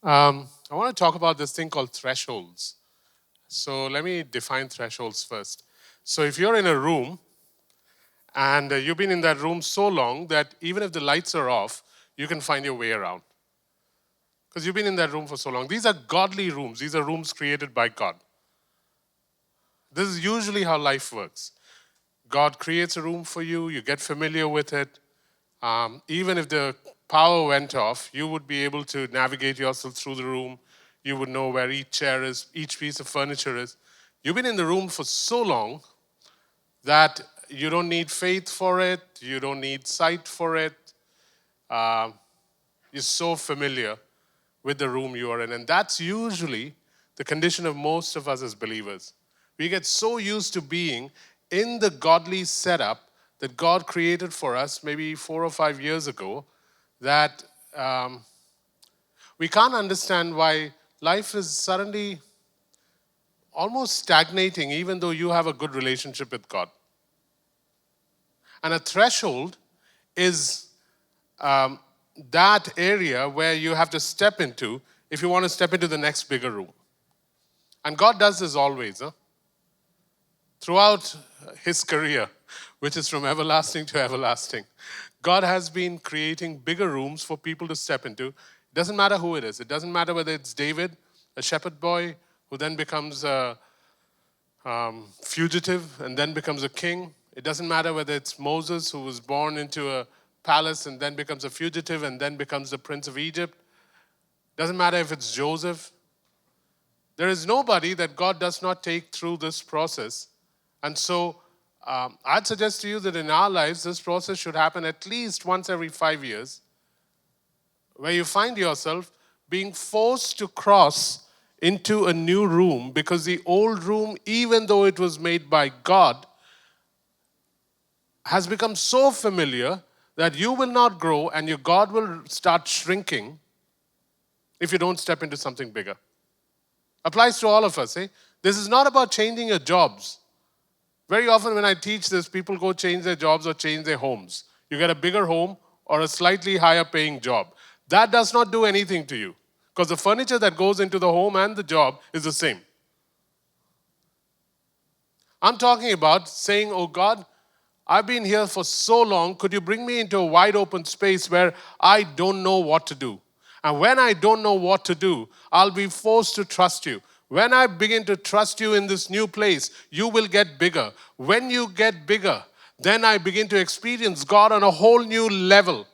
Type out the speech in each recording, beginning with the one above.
I want to talk about this thing called thresholds. So let me define thresholds first. So if you're in a room and you've been in that room so long that even if the lights are off, you can find your way around because you've been in that room for so long. These are godly rooms. These are rooms created by God. This is usually how life works. God creates a room for you, you get familiar with it. Even if the power went off, you would be able to navigate yourself through the room. You would know where each chair is, each piece of furniture is. You've been in the room for so long that you don't need faith for it, you don't need sight for it. Uh, you're so familiar with the room you are in. And that's usually the condition of most of us as believers. We get so used to being in the godly setup that God created for us maybe 4 or 5 years ago that we can't understand why life is suddenly almost stagnating even though you have a good relationship with God. And a threshold is um, that area where you have to step into if you want to step into the next bigger room. And God does this always. Throughout his career, which is from everlasting to everlasting, God has been creating bigger rooms for people to step into. It doesn't matter who it is. It doesn't matter whether it's David, a shepherd boy, who then becomes a fugitive and then becomes a king. It doesn't matter whether it's Moses, who was born into a palace and then becomes a fugitive and then becomes the prince of Egypt. It doesn't matter if it's Joseph. There is nobody that God does not take through this process. And so I'd suggest to you that in our lives, this process should happen at least once every 5 years, where you find yourself being forced to cross into a new room because the old room, even though it was made by God, has become so familiar that you will not grow and your God will start shrinking if you don't step into something bigger. Applies to all of us. This is not about changing your jobs. Very often when I teach this, people go change their jobs or change their homes. You get a bigger home or a slightly higher paying job. That does not do anything to you because the furniture that goes into the home and the job is the same. I'm talking about saying, oh God, I've been here for so long. Could you bring me into a wide open space where I don't know what to do? And when I don't know what to do, I'll be forced to trust you. When I begin to trust you in this new place, you will get bigger. When you get bigger, then I begin to experience God on a whole new level.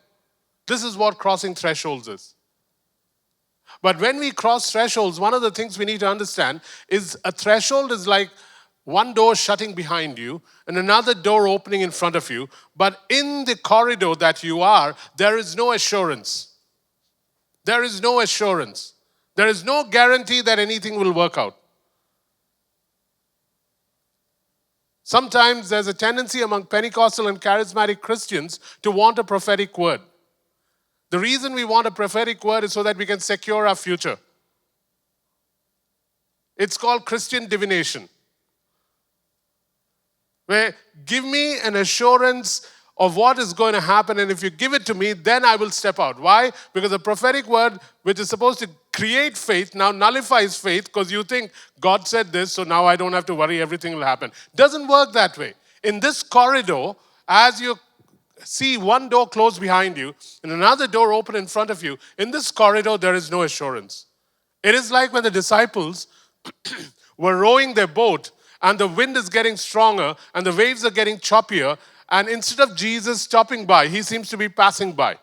This is what crossing thresholds is. But when we cross thresholds, one of the things we need to understand is a threshold is like one door shutting behind you and another door opening in front of you. But in the corridor that you are, there is no assurance. There is no assurance. There is no guarantee that anything will work out. Sometimes there's a tendency among Pentecostal and charismatic Christians to want a prophetic word. The reason we want a prophetic word is so that we can secure our future. It's called Christian divination. Where give me an assurance of what is going to happen, and if you give it to me, then I will step out. Why? Because the prophetic word, which is supposed to create faith, now nullifies faith because you think God said this, so now I don't have to worry, everything will happen. Doesn't work that way. In this corridor, as you see one door close behind you and another door open in front of you, in this corridor, there is no assurance. It is like when the disciples were rowing their boat and the wind is getting stronger and the waves are getting choppier, and instead of Jesus stopping by, he seems to be passing by.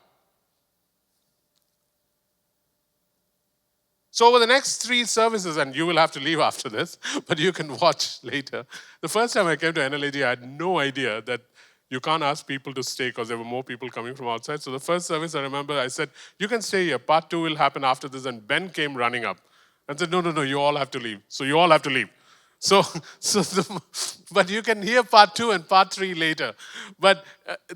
So over the next 3 services, and you will have to leave after this, but you can watch later. The first time I came to NLAG, I had no idea that you can't ask people to stay because there were more people coming from outside. So the first service, I remember I said, you can stay here. Part 2 will happen after this. And Ben came running up and said, no, you all have to leave. So you all have to leave. So, but you can hear part 2 and part 3 later. But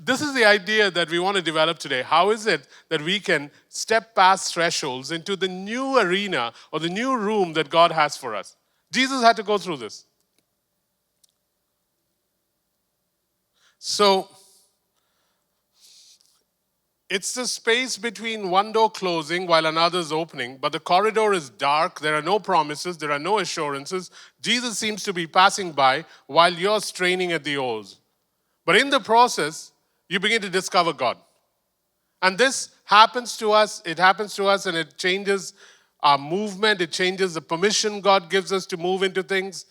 this is the idea that we want to develop today. How is it that we can step past thresholds into the new arena or the new room that God has for us? Jesus had to go through this. So, It's the space between one door closing while another is opening, but the corridor is dark. There are no promises, there are no assurances. Jesus seems to be passing by while you're straining at the oars. But in the process, you begin to discover God. And this happens to us, and it changes our movement, it changes the permission God gives us to move into things.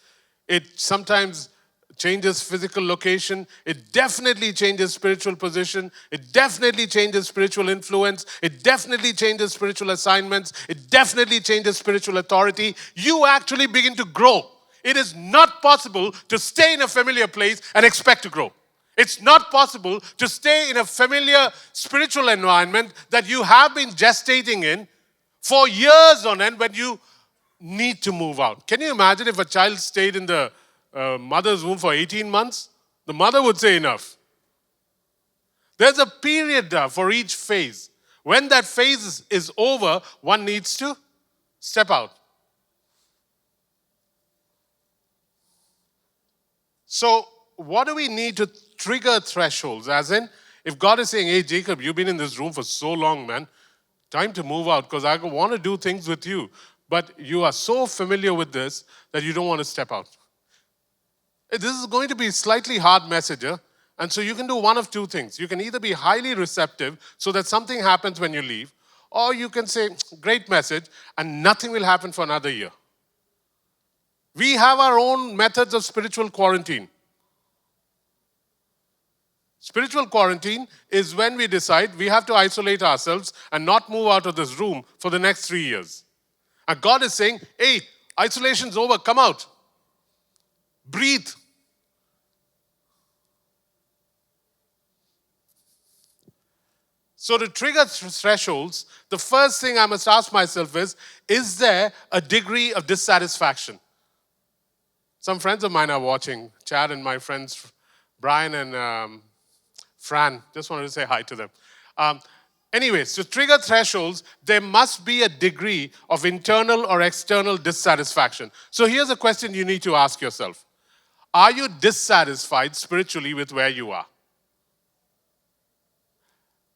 It sometimes changes physical location. It definitely changes spiritual position. It definitely changes spiritual influence. It definitely changes spiritual assignments. It definitely changes spiritual authority. You actually begin to grow. It is not possible to stay in a familiar place and expect to grow. It's not possible to stay in a familiar spiritual environment that you have been gestating in for years on end when you need to move out. Can you imagine if a child stayed in the mother's womb for 18 months? The mother would say enough. There's a period for each phase. When that phase is over, one needs to step out. So, what do we need to trigger thresholds? As in, if God is saying, hey, Jacob, you've been in this room for so long, man, time to move out because I want to do things with you. But you are so familiar with this that you don't want to step out. This is going to be a slightly hard message. And so you can do one of two things. You can either be highly receptive so that something happens when you leave, or you can say, great message, and nothing will happen for another year. We have our own methods of spiritual quarantine. Spiritual quarantine is when we decide we have to isolate ourselves and not move out of this room for the next 3 years. And God is saying, hey, isolation's over, come out. Breathe. So to trigger thresholds, the first thing I must ask myself is there a degree of dissatisfaction? Some friends of mine are watching, Chad and my friends, Brian and Fran. Just wanted to say hi to them. Anyways, to trigger thresholds, there must be a degree of internal or external dissatisfaction. So here's a question you need to ask yourself. Are you dissatisfied spiritually with where you are?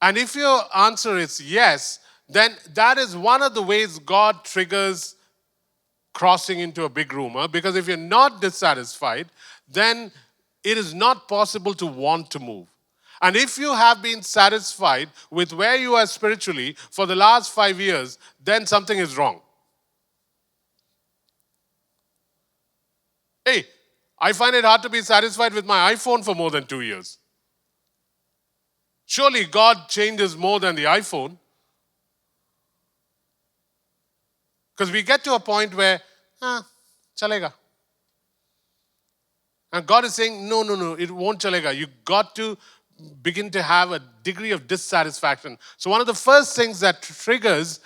And if your answer is yes, then that is one of the ways God triggers crossing into a big room. Because if you're not dissatisfied, then it is not possible to want to move. And if you have been satisfied with where you are spiritually for the last 5 years, then something is wrong. Hey, I find it hard to be satisfied with my iPhone for more than 2 years. Surely God changes more than the iPhone. Because we get to a point where, chalega. And God is saying, no, it won't chalega. You got to begin to have a degree of dissatisfaction. So one of the first things that triggers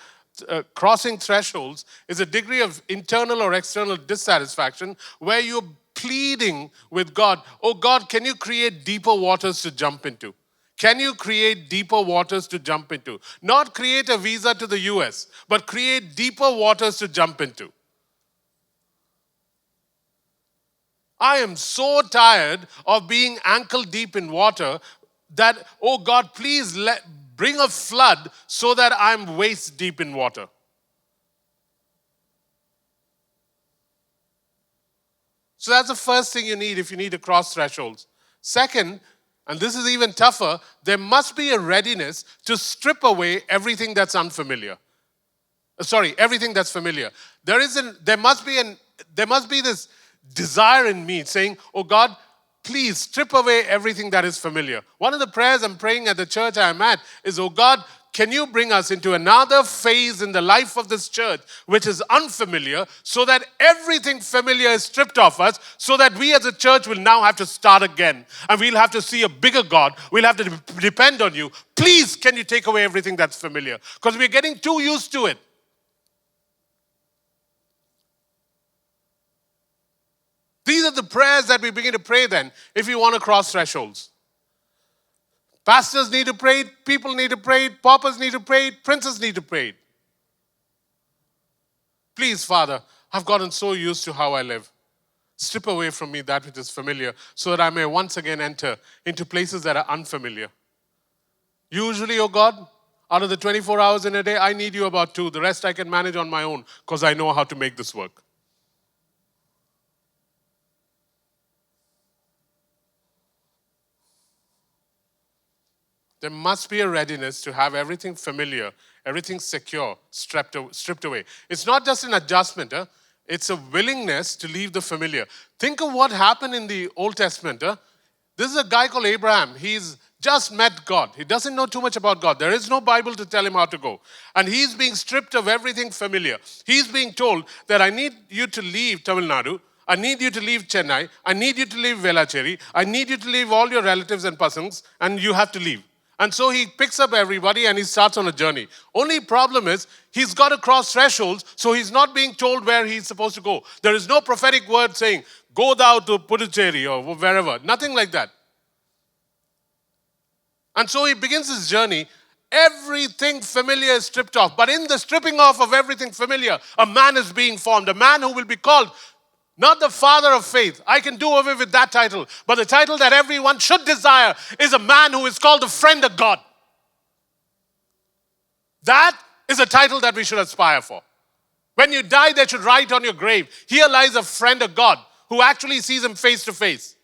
crossing thresholds is a degree of internal or external dissatisfaction where you're pleading with God, oh God, can you create deeper waters to jump into? Can you create deeper waters to jump into? Not create a visa to the US, but create deeper waters to jump into. I am so tired of being ankle deep in water that, oh God, please bring a flood so that I'm waist deep in water. So that's the first thing you need if you need to cross thresholds. Second, and this is even tougher, there must be a readiness to strip away everything that's unfamiliar. Everything that's familiar. There must be this desire in me saying, oh God, please strip away everything that is familiar. One of the prayers I'm praying at the church I'm at is, oh God, can you bring us into another phase in the life of this church which is unfamiliar so that everything familiar is stripped off us so that we as a church will now have to start again and we'll have to see a bigger God. We'll have to depend on you. Please, can you take away everything that's familiar? Because we're getting too used to it. These are the prayers that we begin to pray then if we want to cross thresholds. Pastors need to pray it, people need to pray it, paupers need to pray it, princes need to pray it. Please, Father, I've gotten so used to how I live. Strip away from me that which is familiar so that I may once again enter into places that are unfamiliar. Usually, oh God, Out of the 24 hours in a day, I need you about 2. The rest I can manage on my own because I know how to make this work. There must be a readiness to have everything familiar, everything secure, stripped away. It's not just an adjustment. It's a willingness to leave the familiar. Think of what happened in the Old Testament. This is a guy called Abraham. He's just met God. He doesn't know too much about God. There is no Bible to tell him how to go. And he's being stripped of everything familiar. He's being told that I need you to leave Tamil Nadu. I need you to leave Chennai. I need you to leave Velachery. I need you to leave all your relatives and pasangs, and you have to leave. And so he picks up everybody and he starts on a journey. Only problem is he's got to cross thresholds, so he's not being told where he's supposed to go. There is no prophetic word saying, go thou to Puducherry or wherever. Nothing like that. And so he begins his journey. Everything familiar is stripped off. But in the stripping off of everything familiar, a man is being formed. A man who will be called not the father of faith. I can do away with that title. But the title that everyone should desire is a man who is called the friend of God. That is a title that we should aspire for. When you die, they should write on your grave, here lies a friend of God who actually sees him face to face.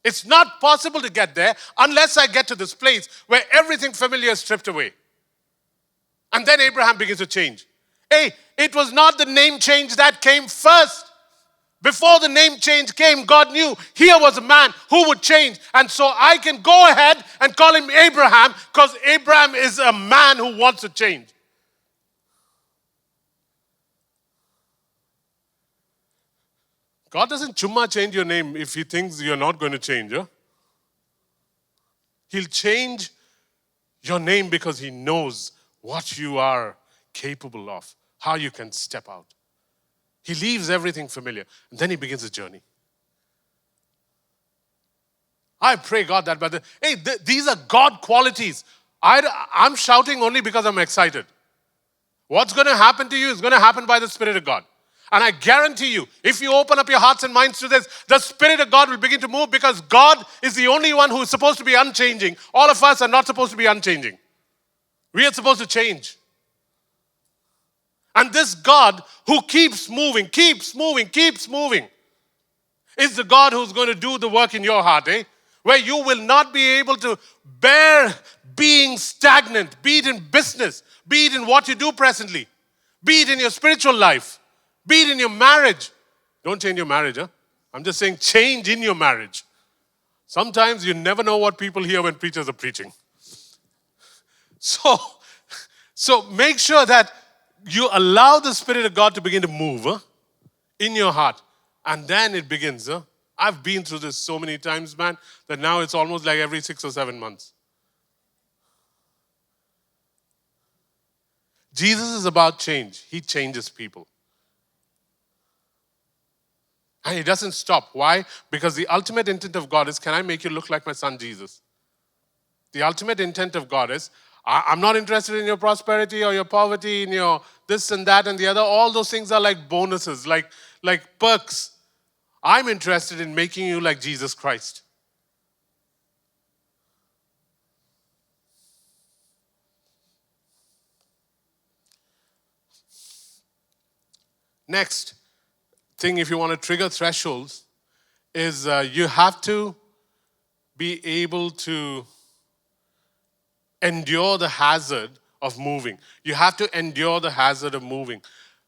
It's not possible to get there unless I get to this place where everything familiar is stripped away. And then Abraham begins to change. Hey, it was not the name change that came first. Before the name change came, God knew here was a man who would change. And so I can go ahead and call him Abraham because Abraham is a man who wants to change. God doesn't chumma change your name if he thinks you're not going to change. He'll change your name because he knows what you are capable of, how you can step out. He leaves everything familiar, and then he begins a journey. I pray, God, that these are God qualities. I'm shouting only because I'm excited. What's going to happen to you is going to happen by the Spirit of God. And I guarantee you, if you open up your hearts and minds to this, the Spirit of God will begin to move because God is the only one who is supposed to be unchanging. All of us are not supposed to be unchanging. We are supposed to change. And this God who keeps moving, is the God who's going to do the work in your heart, where you will not be able to bear being stagnant, be it in business, be it in what you do presently, be it in your spiritual life, be it in your marriage. Don't change your marriage. I'm just saying change in your marriage. Sometimes you never know what people hear when preachers are preaching. So make sure that you allow the Spirit of God to begin to move in your heart. And then it begins. I've been through this so many times, man, that now it's almost like every 6 or 7 months. Jesus is about change. He changes people. And he doesn't stop. Why? Because the ultimate intent of God is, can I make you look like my son Jesus? The ultimate intent of God is, I'm not interested in your prosperity or your poverty, in your this and that and the other. All those things are like bonuses, like perks. I'm interested in making you like Jesus Christ. Next thing, if you want to trigger thresholds, is you have to be able to endure the hazard of moving. You have to endure the hazard of moving.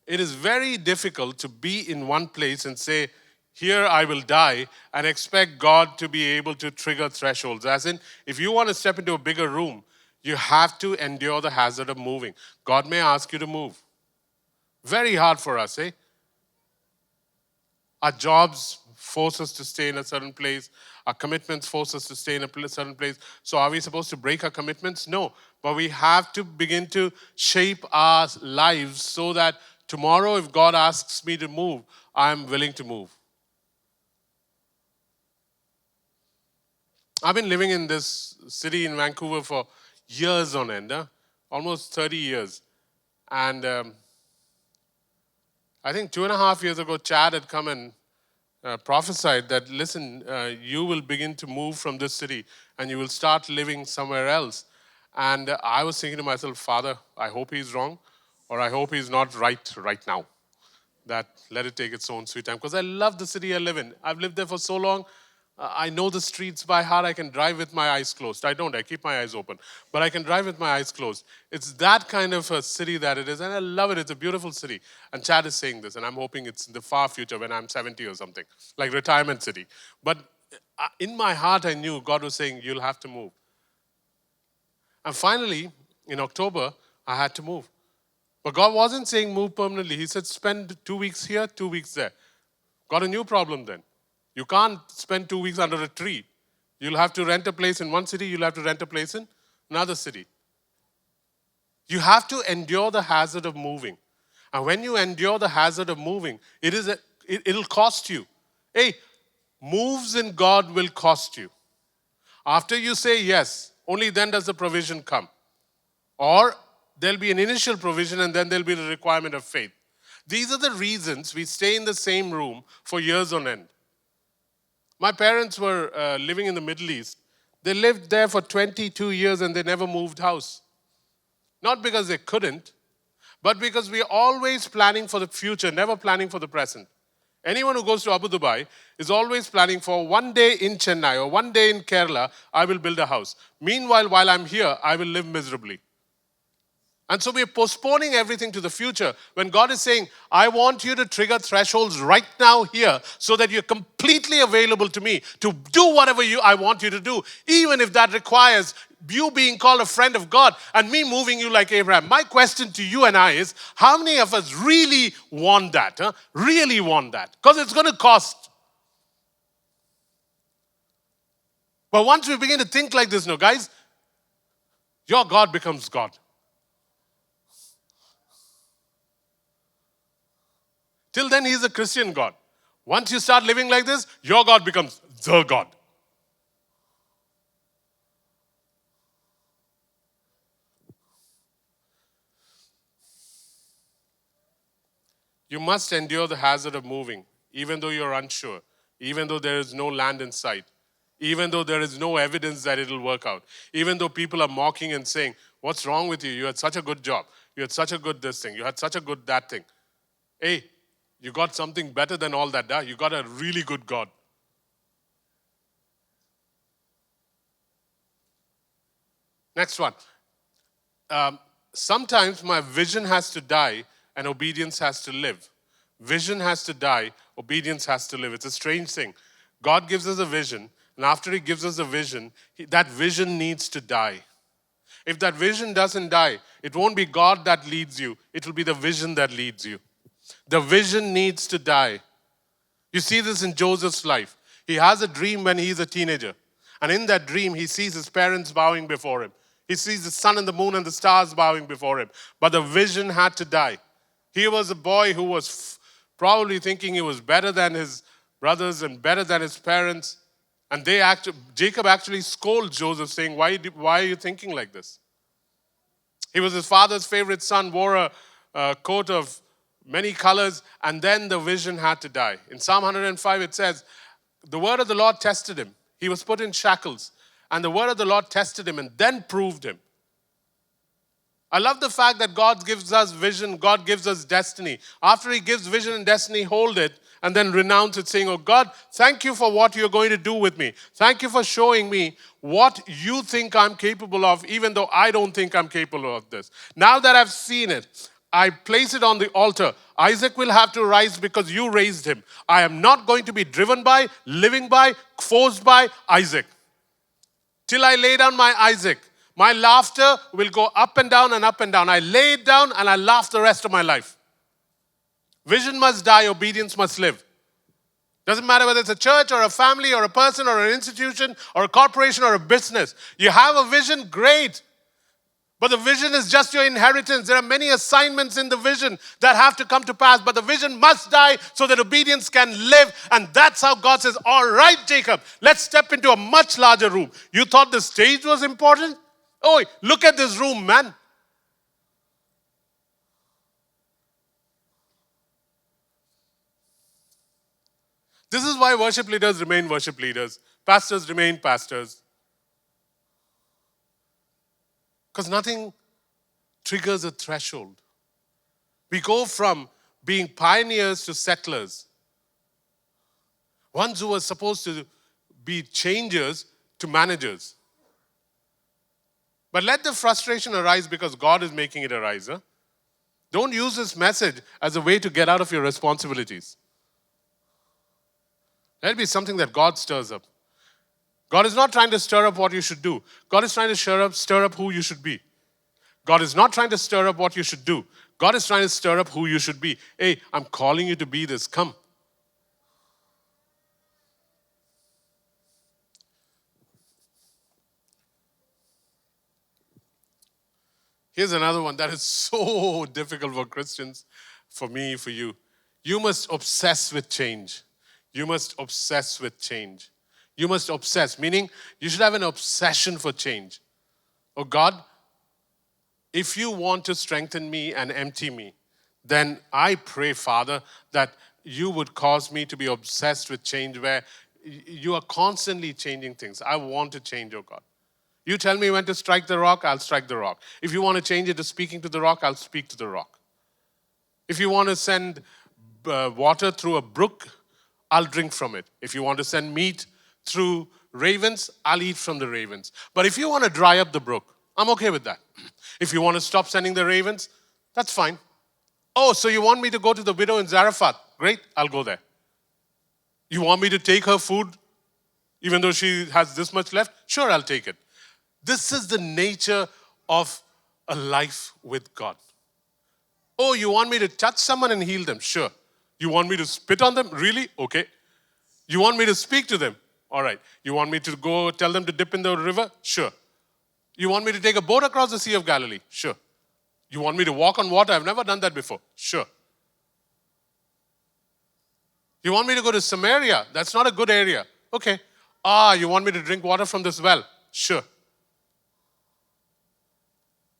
It is very difficult to be in one place and say, here I will die, and expect God to be able to trigger thresholds. As in, if you want to step into a bigger room, you have to endure the hazard of moving. God may ask you to move. Very hard for us, Our jobs force us to stay in a certain place. Our commitments force us to stay in a certain place. So are we supposed to break our commitments? No. But we have to begin to shape our lives so that tomorrow, if God asks me to move, I'm willing to move. I've been living in this city in Vancouver for years on end, almost 30 years. And I think 2.5 years ago, Chad had come and prophesied that, listen, you will begin to move from this city and you will start living somewhere else. And I was thinking to myself, Father, I hope he's wrong, or I hope he's not right now. That let it take its own sweet time. Because I love the city I live in. I've lived there for so long. I know the streets by heart. I can drive with my eyes closed. I don't. I keep my eyes open. But I can drive with my eyes closed. It's that kind of a city that it is. And I love it. It's a beautiful city. And Chad is saying this. And I'm hoping it's in the far future when I'm 70 or something. Like retirement city. But in my heart, I knew God was saying, you'll have to move. And finally, in October, I had to move. But God wasn't saying move permanently. He said spend 2 weeks here, 2 weeks there. Got a new problem then. You can't spend 2 weeks under a tree. You'll have to rent a place in one city, you'll have to rent a place in another city. You have to endure the hazard of moving. And when you endure the hazard of moving, it'll cost you. Hey, moves in God will cost you. After you say yes, only then does the provision come. Or there'll be an initial provision and then there'll be the requirement of faith. These are the reasons we stay in the same room for years on end. My parents were living in the Middle East. They lived there for 22 years and they never moved house. Not because they couldn't, but because we're always planning for the future, never planning for the present. Anyone who goes to Abu Dhabi is always planning for one day in Chennai or one day in Kerala, I will build a house. Meanwhile, while I'm here, I will live miserably. And so we're postponing everything to the future when God is saying, I want you to trigger thresholds right now here so that you're completely available to me to do whatever I want you to do, even if that requires you being called a friend of God and me moving you like Abraham. My question to you and I is, how many of us really want that? Really want that? Because it's going to cost. But once we begin to think like this, no, guys, your God becomes God. Till then, he's a Christian God. Once you start living like this, your God becomes the God. You must endure the hazard of moving, even though you're unsure, even though there is no land in sight, even though there is no evidence that it'll work out, even though people are mocking and saying, what's wrong with you? You had such a good job. You had such a good this thing. You had such a good that thing. Hey, you got something better than all that, huh? You got a really good God. Next one. Sometimes my vision has to die and obedience has to live. Vision has to die, obedience has to live. It's a strange thing. God gives us a vision, and after he gives us a vision, that vision needs to die. If that vision doesn't die, it won't be God that leads you, it will be the vision that leads you. The vision needs to die. You see this in Joseph's life. He has a dream when he's a teenager. And in that dream, he sees his parents bowing before him. He sees the sun and the moon and the stars bowing before him. But the vision had to die. He was a boy who was probably thinking he was better than his brothers and better than his parents. And Jacob actually scolds Joseph saying, why are you thinking like this? He was his father's favorite son, wore a coat of many colors, and then the vision had to die. In Psalm 105, it says, the word of the Lord tested him. He was put in shackles, and the word of the Lord tested him and then proved him. I love the fact that God gives us vision, God gives us destiny. After he gives vision and destiny, hold it and then renounce it, saying, oh God, thank you for what you're going to do with me. Thank you for showing me what you think I'm capable of, even though I don't think I'm capable of this. Now that I've seen it, I place it on the altar. Isaac will have to rise because you raised him. I am not going to be driven by, living by, forced by Isaac. Till I lay down my Isaac, my laughter will go up and down and up and down. I lay it down and I laugh the rest of my life. Vision must die, obedience must live. Doesn't matter whether it's a church or a family or a person or an institution or a corporation or a business. You have a vision, great. But the vision is just your inheritance. There are many assignments in the vision that have to come to pass. But the vision must die so that obedience can live. And that's how God says, all right, Jacob, let's step into a much larger room. You thought the stage was important? Oh, look at this room, man. This is why worship leaders remain worship leaders. Pastors remain pastors. Because nothing triggers a threshold. We go from being pioneers to settlers. Ones who were supposed to be changers to managers. But let the frustration arise because God is making it arise. Huh? Don't use this message as a way to get out of your responsibilities. Let it be something that God stirs up. God is not trying to stir up what you should do. God is trying to stir up who you should be. God is not trying to stir up what you should do. God is trying to stir up who you should be. Hey, I'm calling you to be this. Come. Here's another one that is so difficult for Christians, for me, for you. You must obsess with change. You must obsess with change. You must obsess, meaning you should have an obsession for change. Oh God, if you want to strengthen me and empty me, then I pray, Father, that you would cause me to be obsessed with change where you are constantly changing things. I want to change, oh God. You tell me when to strike the rock, I'll strike the rock. If you want to change it to speaking to the rock, I'll speak to the rock. If you want to send water through a brook, I'll drink from it. If you want to send meat through ravens, I'll eat from the ravens. But if you want to dry up the brook, I'm okay with that. If you want to stop sending the ravens, that's fine. Oh, so you want me to go to the widow in Zarephath? Great, I'll go there. You want me to take her food even though she has this much left? Sure, I'll take it. This is the nature of a life with God. Oh, you want me to touch someone and heal them? Sure. You want me to spit on them? Really? Okay. You want me to speak to them? All right. You want me to go tell them to dip in the river? Sure. You want me to take a boat across the Sea of Galilee? Sure. You want me to walk on water? I've never done that before. Sure. You want me to go to Samaria? That's not a good area. Okay. You want me to drink water from this well? Sure.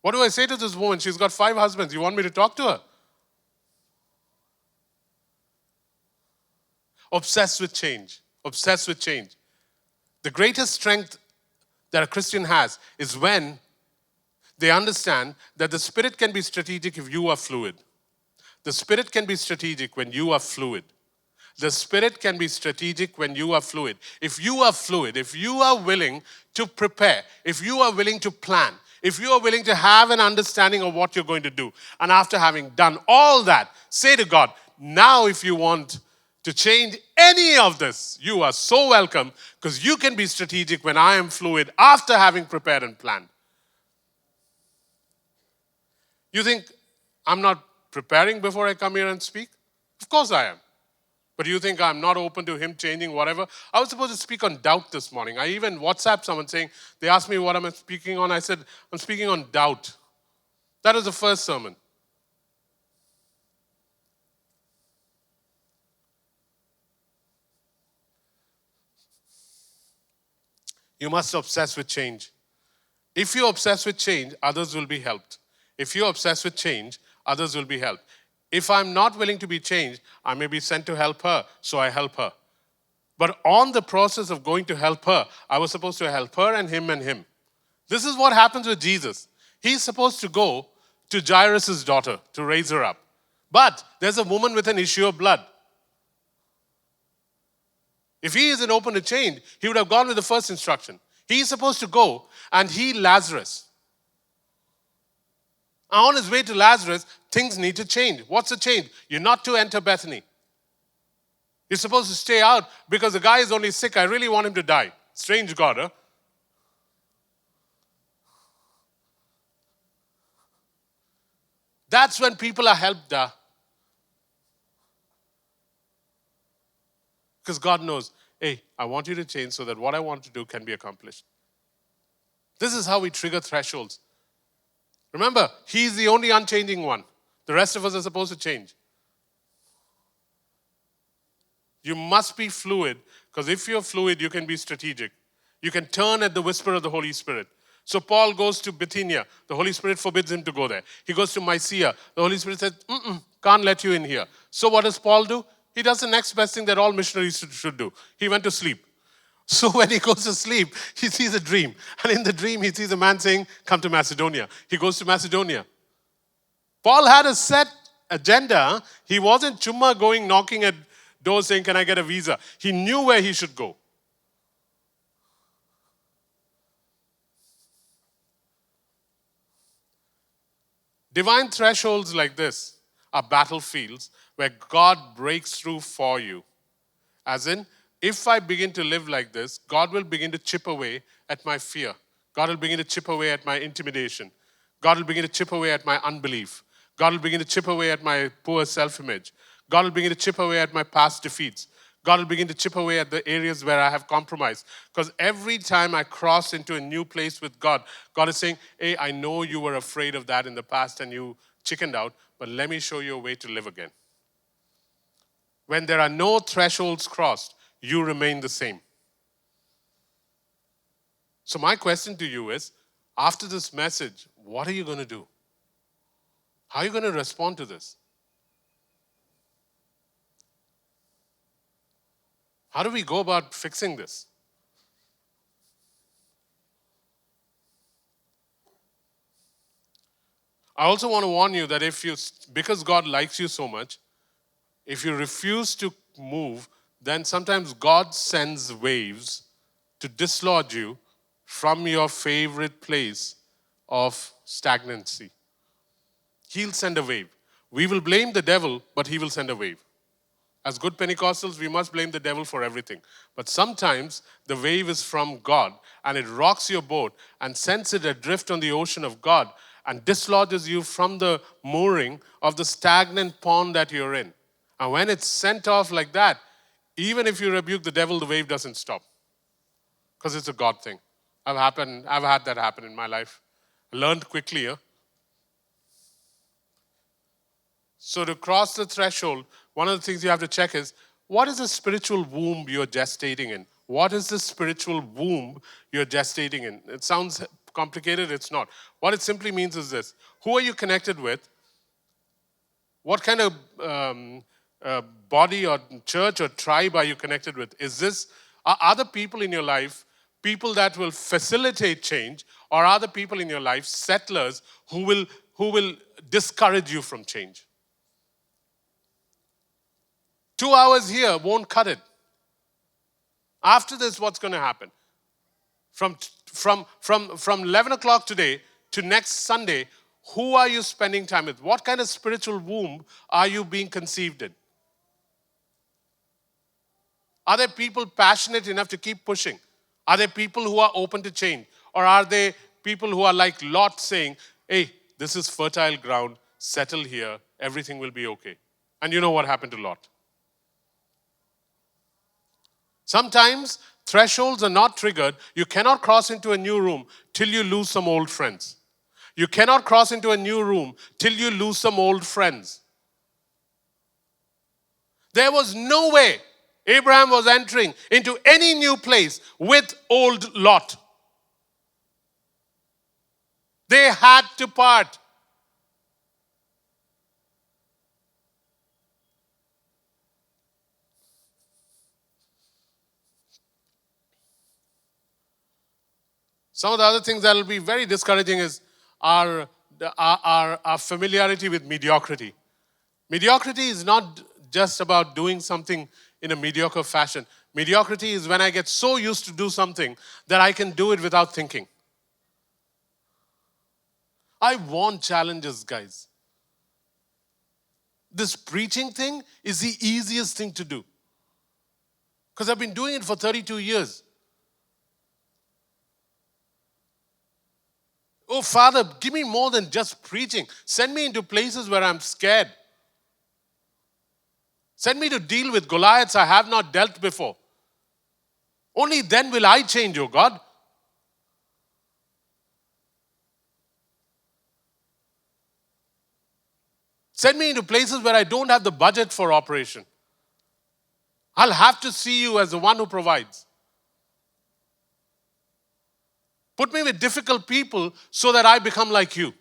What do I say to this woman? She's got 5 husbands. You want me to talk to her? Obsessed with change. Obsessed with change. The greatest strength that a Christian has is when they understand that the Spirit can be strategic if you are fluid. The Spirit can be strategic when you are fluid. The Spirit can be strategic when you are fluid. If you are fluid, if you are willing to prepare, if you are willing to plan, if you are willing to have an understanding of what you're going to do, and after having done all that, say to God, now if you want to change any of this, you are so welcome because you can be strategic when I am fluid after having prepared and planned. You think I'm not preparing before I come here and speak? Of course I am. But you think I'm not open to him changing whatever? I was supposed to speak on doubt this morning. I even WhatsApped someone saying, they asked me what am I speaking on. I said, I'm speaking on doubt. That was the first sermon. You must obsess with change. If you obsess with change, others will be helped. If you obsess with change, others will be helped. If I'm not willing to be changed, I may be sent to help her, so I help her. But on the process of going to help her, I was supposed to help her and him and him. This is what happens with Jesus. He's supposed to go to Jairus' daughter to raise her up. But there's a woman with an issue of blood. If he isn't open to change, he would have gone with the first instruction. He's supposed to go and heal Lazarus. On his way to Lazarus, things need to change. What's the change? You're not to enter Bethany. You're supposed to stay out because the guy is only sick. I really want him to die. Strange God, huh? That's when people are helped. Because God knows, hey, I want you to change so that what I want to do can be accomplished. This is how we trigger thresholds. Remember, he's the only unchanging one. The rest of us are supposed to change. You must be fluid, because if you're fluid, you can be strategic. You can turn at the whisper of the Holy Spirit. So Paul goes to Bithynia. The Holy Spirit forbids him to go there. He goes to Mysia. The Holy Spirit says, can't let you in here. So what does Paul do? He does the next best thing that all missionaries should do. He went to sleep. So when he goes to sleep, he sees a dream. And in the dream, he sees a man saying, come to Macedonia. He goes to Macedonia. Paul had a set agenda. He wasn't chumma going knocking at doors saying, can I get a visa? He knew where he should go. Divine thresholds like this are battlefields where God breaks through for you. As in, if I begin to live like this, God will begin to chip away at my fear. God will begin to chip away at my intimidation. God will begin to chip away at my unbelief. God will begin to chip away at my poor self-image. God will begin to chip away at my past defeats. God will begin to chip away at the areas where I have compromised. Because every time I cross into a new place with God, God is saying, hey, I know you were afraid of that in the past and you chickened out, but let me show you a way to live again. When there are no thresholds crossed, you remain the same. So my question to you is, after this message, what are you going to do? How are you going to respond to this? How do we go about fixing this? I also want to warn you that because God likes you so much, if you refuse to move, then sometimes God sends waves to dislodge you from your favorite place of stagnancy. He'll send a wave. We will blame the devil, but he will send a wave. As good Pentecostals, we must blame the devil for everything. But sometimes the wave is from God and it rocks your boat and sends it adrift on the ocean of God and dislodges you from the mooring of the stagnant pond that you're in. And when it's sent off like that, even if you rebuke the devil, the wave doesn't stop. Because it's a God thing. I've had that happen in my life. I learned quickly. So to cross the threshold, one of the things you have to check is, what is the spiritual womb you're gestating in? What is the spiritual womb you're gestating in? It sounds complicated, it's not. What it simply means is this: who are you connected with? What kind of body or church or tribe are you connected with? Are other people in your life people that will facilitate change, or are the people in your life settlers who will discourage you from change? 2 hours here won't cut it. After this, what's going to happen? From 11 o'clock today to next Sunday, who are you spending time with? What kind of spiritual womb are you being conceived in? Are there people passionate enough to keep pushing? Are there people who are open to change? Or are there people who are like Lot saying, hey, this is fertile ground, settle here, everything will be okay? And you know what happened to Lot. Sometimes thresholds are not triggered. You cannot cross into a new room till you lose some old friends. You cannot cross into a new room till you lose some old friends. There was no way Abraham was entering into any new place with old Lot. They had to part. Some of the other things that will be very discouraging is our familiarity with mediocrity. Mediocrity is not just about doing something in a mediocre fashion. Mediocrity is when I get so used to do something that I can do it without thinking. I want challenges, guys. This preaching thing is the easiest thing to do. Because I've been doing it for 32 years. Oh, Father, give me more than just preaching. Send me into places where I'm scared. Send me to deal with Goliaths I have not dealt before. Only then will I change, oh God. Send me into places where I don't have the budget for operation. I'll have to see you as the one who provides. Put me with difficult people so that I become like you.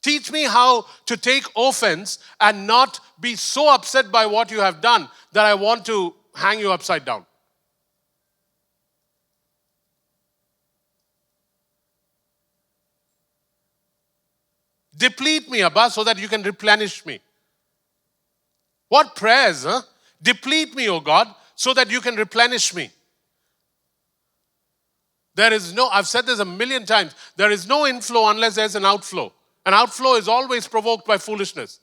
Teach me how to take offense and not be so upset by what you have done that I want to hang you upside down. Deplete me, Abba, so that you can replenish me. What prayers, huh? Deplete me, O God, so that you can replenish me. I've said this a million times, there is no inflow unless there's an outflow. An outflow is always provoked by foolishness.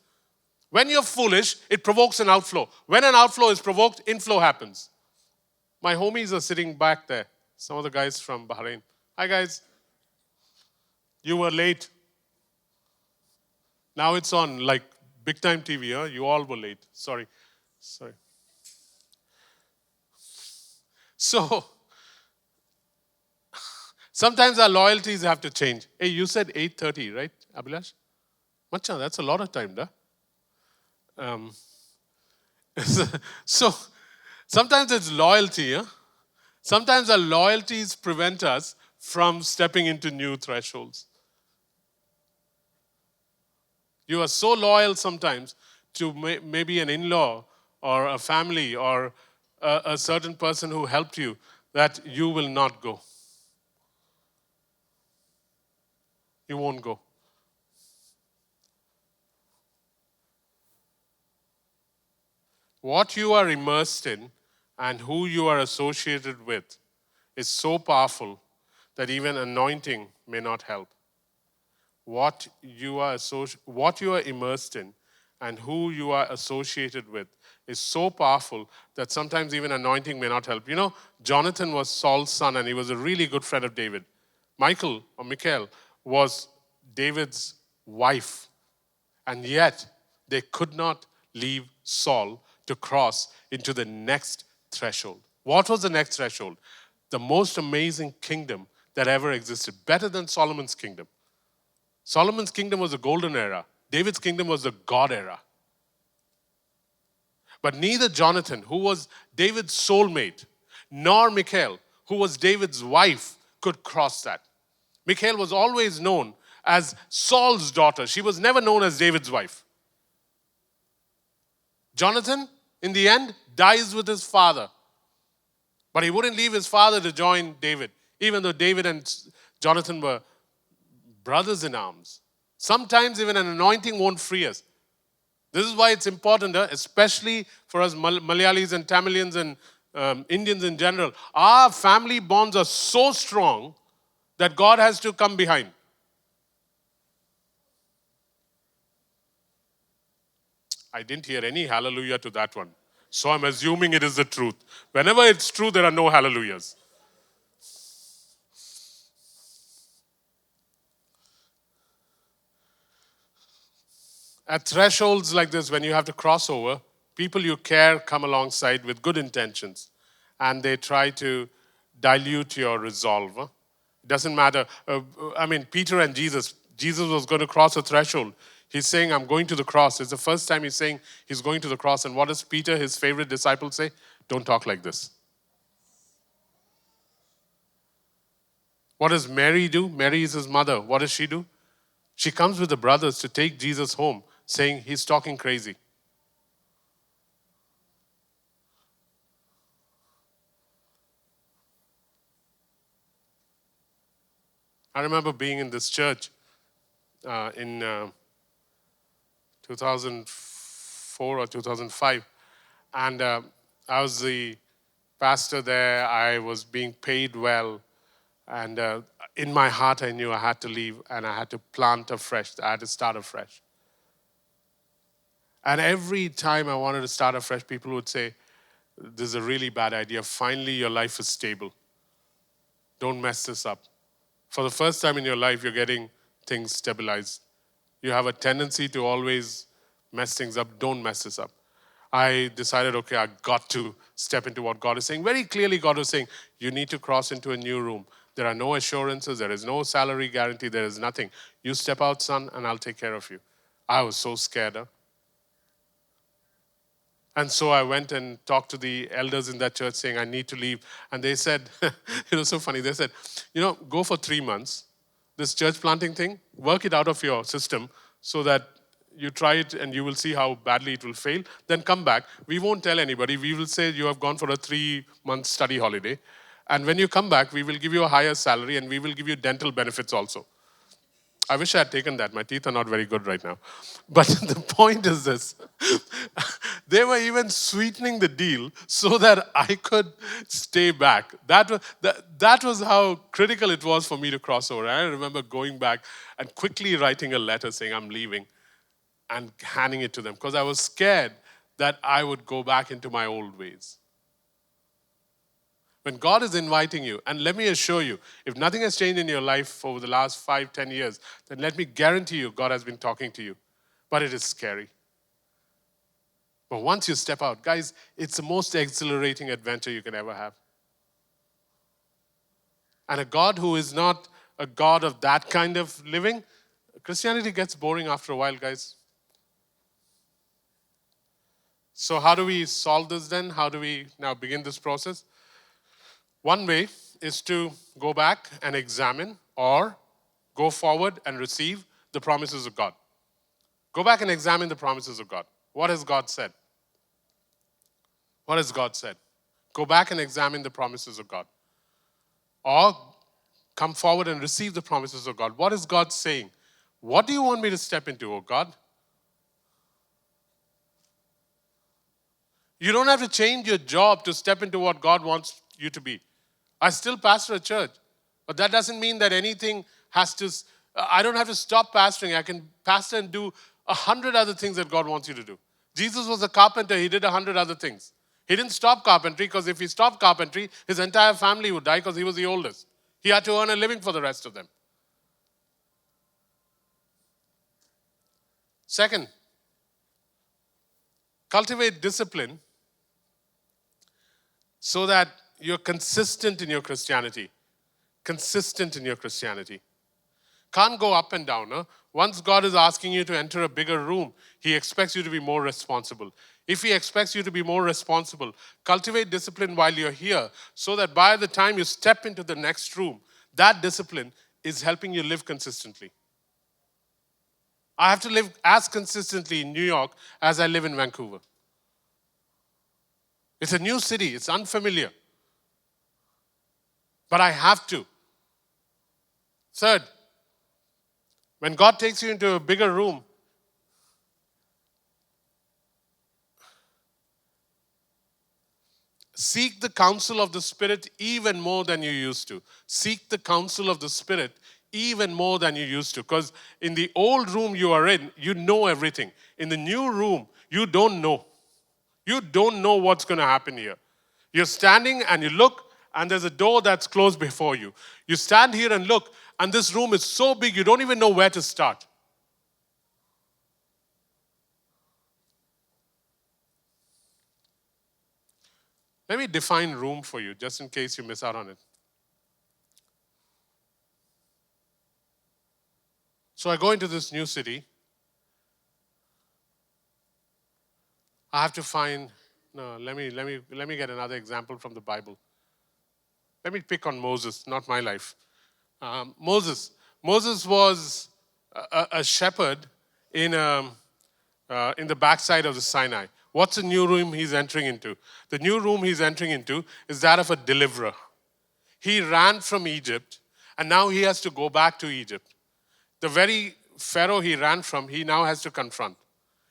When you're foolish, it provokes an outflow. When an outflow is provoked, inflow happens. My homies are sitting back there. Some of the guys from Bahrain. Hi guys. You were late. Now it's on like big time TV, huh? You all were late. Sorry. So, sometimes our loyalties have to change. Hey, you said 8:30, right, Abhilash? Macha, that's a lot of time, da? So, sometimes it's loyalty, huh? Sometimes our loyalties prevent us from stepping into new thresholds. You are so loyal sometimes to maybe an in-law or a family or a certain person who helped you that you will not go. You won't go. What you are immersed in and who you are associated with is so powerful that even anointing may not help. What you are immersed in and who you are associated with is so powerful that sometimes even anointing may not help. You know, Jonathan was Saul's son and he was a really good friend of David. Michael was David's wife. And yet, they could not leave Saul to cross into the next threshold. What was the next threshold? The most amazing kingdom that ever existed, better than Solomon's kingdom. Solomon's kingdom was the golden era. David's kingdom was the God era. But neither Jonathan, who was David's soulmate, nor Michal, who was David's wife, could cross that. Michal was always known as Saul's daughter. She was never known as David's wife. Jonathan, in the end, dies with his father. But he wouldn't leave his father to join David, even though David and Jonathan were brothers in arms. Sometimes even an anointing won't free us. This is why it's important, especially for us Malayalis and Tamilians and Indians in general. Our family bonds are so strong that God has to come behind. I didn't hear any hallelujah to that one. So I'm assuming it is the truth. Whenever it's true, there are no hallelujahs. At thresholds like this, when you have to cross over, people you care come alongside with good intentions and they try to dilute your resolve. It doesn't matter. Peter and Jesus was going to cross a threshold. He's saying, I'm going to the cross. It's the first time he's saying he's going to the cross. And what does Peter, his favorite disciple, say? Don't talk like this. What does Mary do? Mary is his mother. What does she do? She comes with the brothers to take Jesus home, saying he's talking crazy. I remember being in this church in 2004 or 2005. And I was the pastor there. I was being paid well. And in my heart, I knew I had to leave and I had to plant afresh. I had to start afresh. And every time I wanted to start afresh, people would say, this is a really bad idea. Finally, your life is stable. Don't mess this up. For the first time in your life, you're getting things stabilized. You have a tendency to always mess things up. Don't mess this up. I decided, okay, I got to step into what God is saying. Very clearly, God was saying, you need to cross into a new room. There are no assurances. There is no salary guarantee. There is nothing. You step out, son, and I'll take care of you. I was so scared. And so I went and talked to the elders in that church saying, I need to leave. And they said, it was so funny. They said, go for 3 months. This church planting thing, work it out of your system. so that you try it and you will see how badly it will fail. Then come back. We won't tell anybody. We will say you have gone for a 3-month study holiday. And when you come back, we will give you a higher salary and we will give you dental benefits also. I wish I had taken that. My teeth are not very good right now. But the point is this. They were even sweetening the deal so that I could stay back. That was how critical it was for me to cross over. I remember going back and quickly writing a letter saying I'm leaving and handing it to them because I was scared that I would go back into my old ways. When God is inviting you, and let me assure you, if nothing has changed in your life over the last 5-10 years, then let me guarantee you God has been talking to you. But it is scary. But once you step out, guys, it's the most exhilarating adventure you can ever have. And a God who is not a God of that kind of living, Christianity gets boring after a while, guys. So how do we solve this then? How do we now begin this process? One way is to go back and examine or go forward and receive the promises of God. Go back and examine the promises of God. What has God said? What has God said? Go back and examine the promises of God. Or come forward and receive the promises of God. What is God saying? What do you want me to step into, oh God? You don't have to change your job to step into what God wants you to be. I still pastor a church, but that doesn't mean that anything has to, I don't have to stop pastoring. I can pastor and do 100 other things that God wants you to do. Jesus was a carpenter. He did 100 other things. He didn't stop carpentry because if he stopped carpentry, his entire family would die because he was the oldest. He had to earn a living for the rest of them. Second, cultivate discipline so that you're consistent in your Christianity. Consistent in your Christianity. Can't go up and down. Huh? Once God is asking you to enter a bigger room, He expects you to be more responsible. If He expects you to be more responsible, cultivate discipline while you're here so that by the time you step into the next room, that discipline is helping you live consistently. I have to live as consistently in New York as I live in Vancouver. It's a new city. It's unfamiliar. But I have to. Third, when God takes you into a bigger room, seek the counsel of the Spirit even more than you used to. Seek the counsel of the Spirit even more than you used to. Because in the old room you are in, you know everything. In the new room, you don't know. You don't know what's going to happen here. You're standing and you look, and there's a door that's closed before you. You stand here and look, and this room is so big, you don't even know where to start. Let me define room for you, just in case you miss out on it. So I go into this new city. I have to find, no, let me get another example from the Bible. Let me pick on Moses, not my life. Moses was a shepherd in the backside of the Sinai. What's the new room he's entering into? The new room he's entering into is that of a deliverer. He ran from Egypt, and now he has to go back to Egypt. The very Pharaoh he ran from, he now has to confront.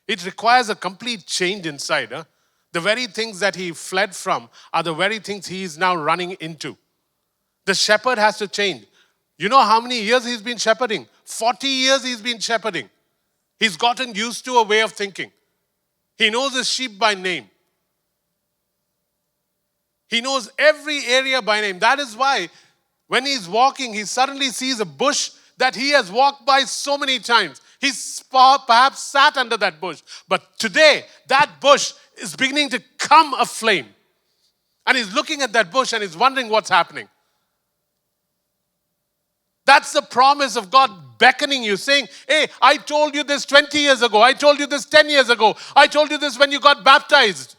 It requires a complete change inside. Huh? The very things that he fled from are the very things he is now running into. The shepherd has to change. You know how many years he's been shepherding? 40 years he's been shepherding. He's gotten used to a way of thinking. He knows his sheep by name. He knows every area by name. That is why when he's walking, he suddenly sees a bush that he has walked by so many times. He's perhaps sat under that bush. But today, that bush is beginning to come aflame. And he's looking at that bush and he's wondering what's happening. That's the promise of God beckoning you, saying, hey, I told you this 20 years ago. I told you this 10 years ago. I told you this when you got baptized.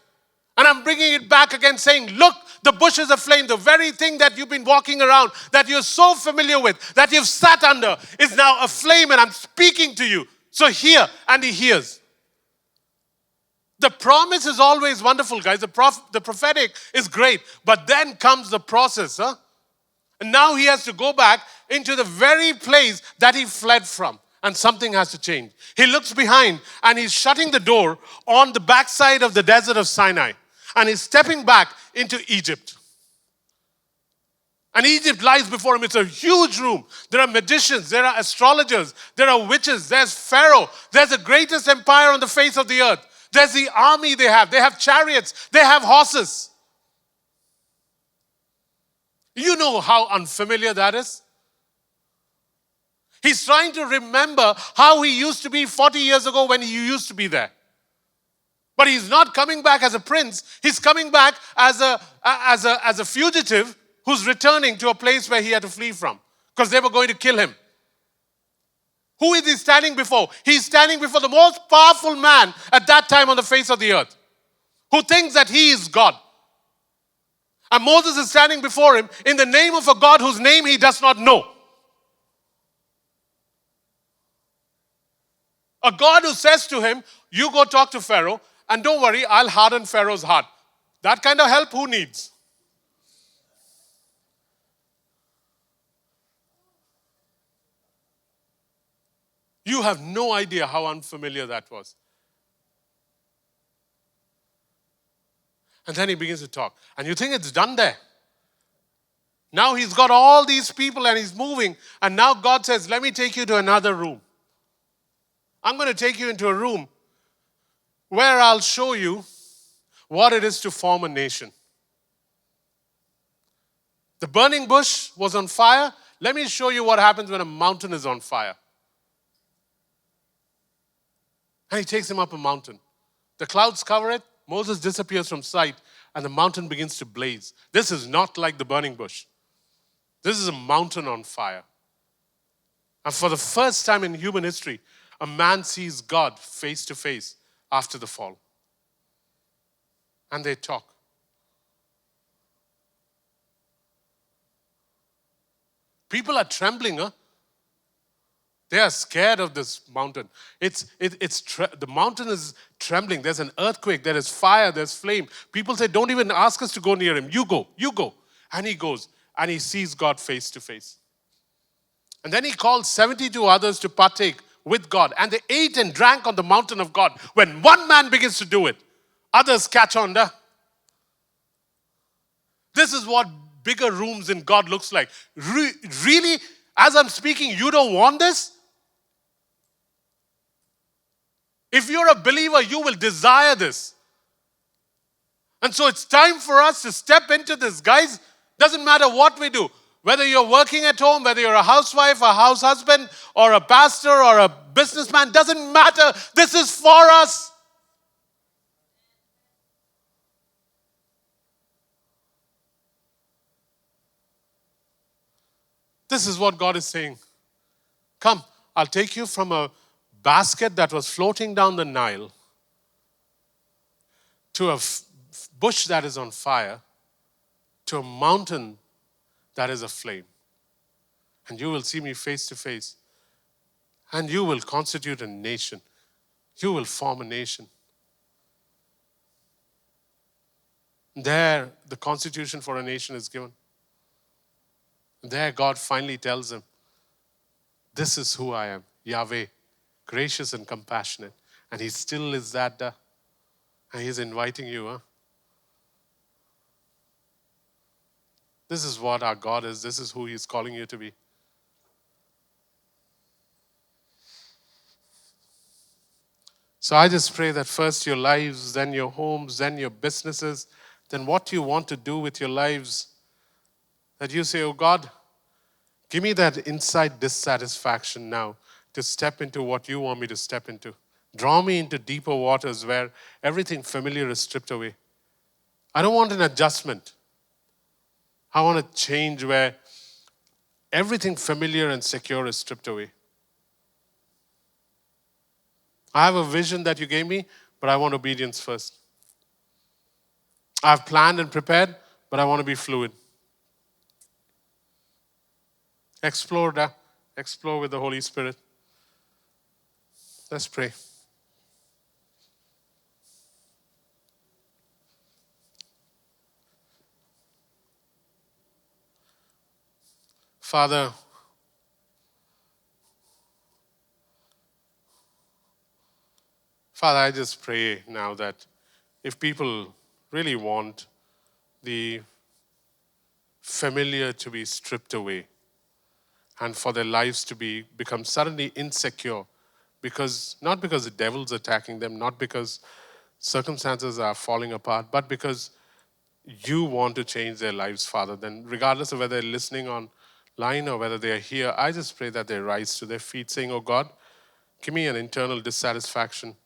And I'm bringing it back again saying, look, the bush is aflame. The very thing that you've been walking around, that you're so familiar with, that you've sat under, is now aflame, and I'm speaking to you. So hear, and he hears. The promise is always wonderful, guys. The prophetic is great. But then comes the process. And now he has to go back into the very place that he fled from. And something has to change. He looks behind and he's shutting the door on the backside of the desert of Sinai. And he's stepping back into Egypt. And Egypt lies before him. It's a huge room. There are magicians, there are astrologers, there are witches, there's Pharaoh. There's the greatest empire on the face of the earth. There's the army they have. They have chariots. They have horses. You know how unfamiliar that is? He's trying to remember how he used to be 40 years ago when he used to be there. But he's not coming back as a prince. He's coming back as a fugitive who's returning to a place where he had to flee from because they were going to kill him. Who is he standing before? He's standing before the most powerful man at that time on the face of the earth, who thinks that he is God. And Moses is standing before him in the name of a God whose name he does not know. A God who says to him, you go talk to Pharaoh, and don't worry, I'll harden Pharaoh's heart. That kind of help, who needs? You have no idea how unfamiliar that was. And then he begins to talk. And you think it's done there. Now he's got all these people and he's moving. And now God says, let me take you to another room. I'm going to take you into a room where I'll show you what it is to form a nation. The burning bush was on fire. Let me show you what happens when a mountain is on fire. And he takes him up a mountain. The clouds cover it. Moses disappears from sight and the mountain begins to blaze. This is not like the burning bush. This is a mountain on fire. And for the first time in human history, a man sees God face to face after the fall. And they talk. People are trembling, They are scared of this mountain. The mountain is trembling. There's an earthquake. There is fire. There's flame. People say, don't even ask us to go near him. You go. And he goes. And he sees God face to face. And then he calls 72 others to partake with God. And they ate and drank on the mountain of God. When one man begins to do it, others catch on. This is what bigger rooms in God looks like. Really, as I'm speaking, you don't want this? If you're a believer, you will desire this. And so it's time for us to step into this. Guys, doesn't matter what we do. Whether you're working at home, whether you're a housewife, a house husband, or a pastor, or a businessman, doesn't matter. This is for us. This is what God is saying. Come, I'll take you from a basket that was floating down the Nile to a bush that is on fire to a mountain that is aflame. And you will see me face to face. And you will constitute a nation. You will form a nation. There, the constitution for a nation is given. There, God finally tells him, this is who I am, Yahweh, gracious and compassionate. And he still is that. And he's inviting you. This is what our God is. This is who he's calling you to be. So I just pray that first your lives, then your homes, then your businesses, then what you want to do with your lives, that you say, oh God, give me that inside dissatisfaction now to step into what you want me to step into. Draw me into deeper waters where everything familiar is stripped away. I don't want an adjustment. I want a change where everything familiar and secure is stripped away. I have a vision that you gave me, but I want obedience first. I've planned and prepared, but I want to be fluid. Explore with the Holy Spirit. Let's pray. Father, I just pray now that if people really want the familiar to be stripped away and for their lives to become suddenly insecure, because not because the devil's attacking them, not because circumstances are falling apart, but because you want to change their lives, Father, then regardless of whether they're listening online or whether they're here, I just pray that they rise to their feet saying, oh God, give me an internal dissatisfaction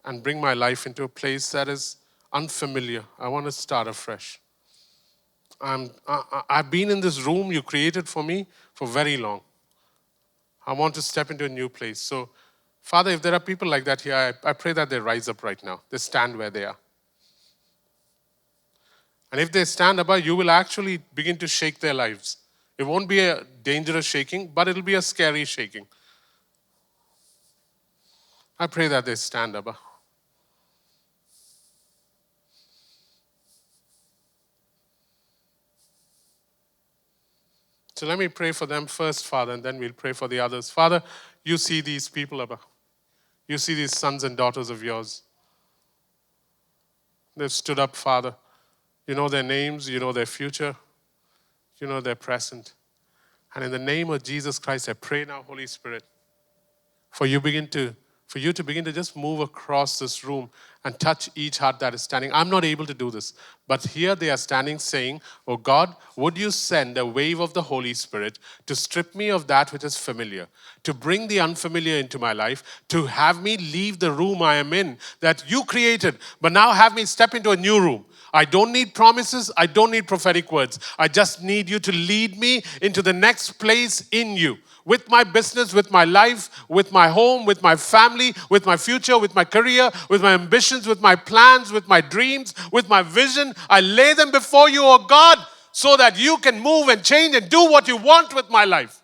and bring my life into a place that is unfamiliar. I want to start afresh. I've been in this room you created for me for very long. I want to step into a new place. So, Father, if there are people like that here, I pray that they rise up right now. They stand where they are. And if they stand up, you will actually begin to shake their lives. It won't be a dangerous shaking, but it'll be a scary shaking. I pray that they stand up. So let me pray for them first, Father, and then we'll pray for the others. Father, you see these people, Abba. You see these sons and daughters of yours. They've stood up, Father. You know their names, you know their future, you know their present. And in the name of Jesus Christ, I pray now, Holy Spirit, for you to begin to just move across this room and touch each heart that is standing. I'm not able to do this, but here they are standing saying, oh God, would you send a wave of the Holy Spirit to strip me of that which is familiar, to bring the unfamiliar into my life, to have me leave the room I am in that you created, but now have me step into a new room. I don't need promises. I don't need prophetic words. I just need you to lead me into the next place in you. With my business, with my life, with my home, with my family, with my future, with my career, with my ambitions, with my plans, with my dreams, with my vision. I lay them before you, oh God, so that you can move and change and do what you want with my life.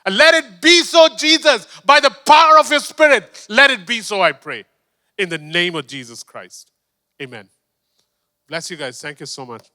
And let it be so, Jesus, by the power of your Spirit. Let it be so, I pray. In the name of Jesus Christ. Amen. Bless you guys. Thank you so much.